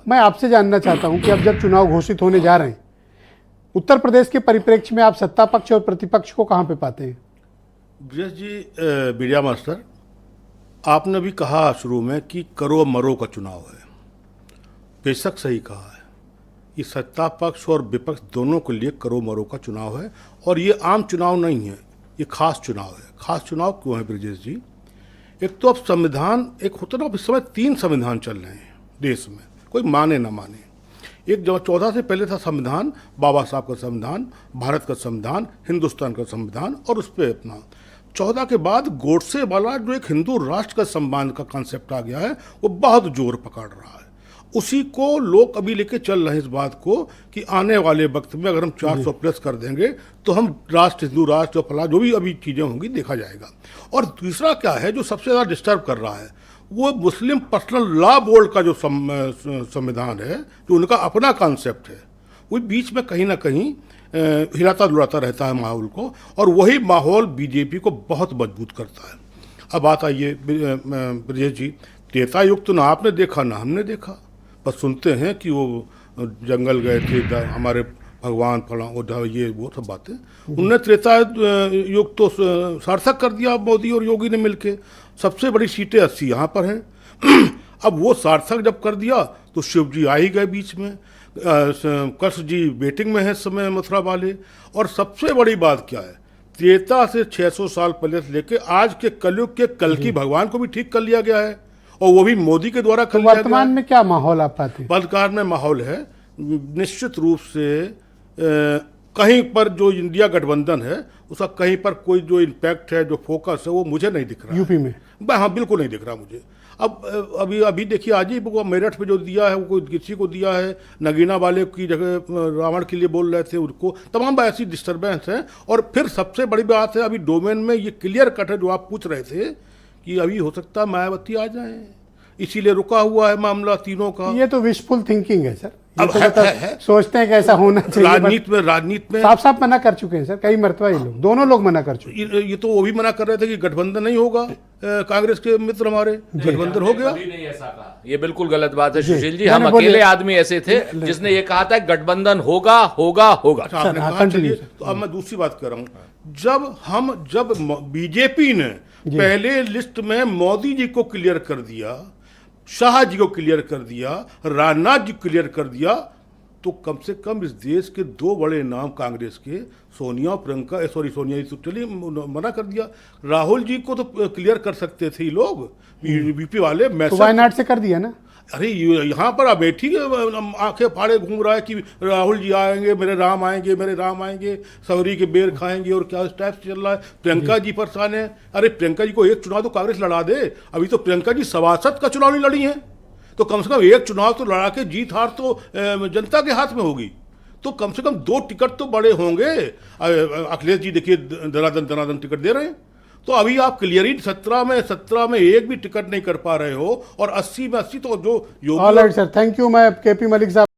मैं आपसे जानना चाहता हूं कि अब जब चुनाव घोषित होने जा रहे हैं, उत्तर प्रदेश के परिप्रेक्ष्य में आप सत्ता पक्ष और प्रतिपक्ष को कहां पे पाते हैं? ब्रजेश जी, मीडिया मास्टर, आपने भी कहा शुरू में कि करो मरो का चुनाव है। बेशक सही कहा है। ये सत्ता पक्ष और विपक्ष दोनों के लिए करो मरो का चुनाव है, और ये आम चुनाव नहीं है, ये खास चुनाव है। खास चुनाव क्यों है ब्रजेश जी? एक तो अब संविधान, एक होता ना, इस समय 3 संविधान चल रहे हैं देश में, कोई माने ना माने। एक जो 14 से पहले था संविधान, बाबा साहब का संविधान, भारत का संविधान, हिंदुस्तान का संविधान, और उस पर अपना 14 के बाद गोडसे वाला जो एक हिंदू राष्ट्र का सम्मान का कॉन्सेप्ट आ गया है, वो बहुत जोर पकड़ रहा है। उसी को लोग अभी लेके चल रहे हैं, इस बात को कि आने वाले वक्त में अगर हम 400 प्लस कर देंगे तो हम राष्ट्र, हिंदू राष्ट्र और फला जो भी अभी चीज़ें होंगी देखा जाएगा। और दूसरा क्या है जो सबसे ज़्यादा डिस्टर्ब कर रहा है, वो मुस्लिम पर्सनल लॉ बोर्ड का जो संविधान है, जो उनका अपना कॉन्सेप्ट है, वो बीच में कहीं ना कहीं हिलाता डुलाता रहता है माहौल को, और वही माहौल बीजेपी को बहुत मजबूत करता है। अब बात आइए ब्रजेश जी, त्रेता युग तो ना आपने देखा ना हमने देखा, बस सुनते हैं कि वो जंगल गए थे, हमारे भगवान फला वो सब बातें। उनने त्रेता युग तो सार्थक कर दिया मोदी और योगी ने मिलके। सबसे बड़ी सीटें 80 यहाँ पर हैं। अब वो सार्थक जब कर दिया तो शिव जी आ ही गए बीच में, कृष्ण जी वेटिंग में है इस समय, मथुरा वाले। और सबसे बड़ी बात क्या है, त्रेता से 600 साल पहले से लेके आज के कलयुग के कल की भगवान को भी ठीक कर लिया गया है, और वो भी मोदी के द्वारा कर लिया गया। वर्तमान में क्या माहौल आप पाते हैं? वर्तमान में माहौल है निश्चित रूप से कहीं पर जो इंडिया गठबंधन है उसका कहीं पर कोई जो इम्पैक्ट है, जो फोकस है, वो मुझे नहीं दिख रहा यूपी में। हाँ, बिल्कुल नहीं दिख रहा मुझे। अब अभी देखिए, आज ही वो मेरठ पे जो दिया है, वो कोई किसी को दिया है, नगीना वाले की जगह रावण के लिए बोल रहे थे उनको, तमाम ऐसी डिस्टर्बेंस है। और फिर सबसे बड़ी बात है, अभी डोमेन में ये क्लियर कट है जो आप पूछ रहे थे कि अभी हो सकता है मायावती आ जाए, इसीलिए रुका हुआ है मामला तीनों का। ये तो विशफुल थिंकिंग है सर। अब तो है। सोचते हैं कि ऐसा होना चाहिए। राजनीति में साफ साफ मना कर चुके हैं सर, कई मरतबा ये लोग, दोनों लोग मना कर चुके हैं। ये तो वो भी मना कर रहे थे कि गठबंधन नहीं होगा, कांग्रेस के मित्र हमारे, गठबंधन हो गया। नहीं ऐसा कहा, ये बिल्कुल गलत बात है सुशील जी। हम अकेले आदमी ऐसे थे जिसने ये कहा था गठबंधन होगा होगा होगा। तो अब मैं दूसरी बात कर रहा हूं, जब बीजेपी ने पहले लिस्ट में मोदी जी को क्लियर कर दिया, शाह जी को क्लियर कर दिया, राजनाथ जी क्लियर कर दिया, तो कम से कम इस देश के 2 बड़े नाम कांग्रेस के, सोनिया और प्रियंका, सोनिया जी तो चलिए मना कर दिया, राहुल जी को तो क्लियर कर सकते थे ये लोग, बीपी वाले। तो वायनाड से कर दिया ना। अरे यहाँ पर अमेठी आंखें फाड़े घूम रहा है कि राहुल जी आएंगे, मेरे राम आएंगे, मेरे राम आएंगे, सवरी के बेर खाएंगे, और क्या इस टाइप से चल रहा है। प्रियंका जी परेशान है। अरे प्रियंका जी को एक चुनाव तो कांग्रेस लड़ा दे। अभी तो प्रियंका जी सभासद का चुनाव नहीं लड़ी है, तो कम से कम एक चुनाव तो लड़ा के जीत हार तो जनता के हाथ में होगी। तो कम से कम 2 टिकट तो बड़े होंगे। अखिलेश जी देखिए दनादन टिकट दे रहे हैं। तो अभी आप क्लियर ही 17 में एक भी टिकट नहीं कर पा रहे हो, और 80 में 80 तो जो ऑलराइट सर, थैंक यू। मैं केपी मलिक साहब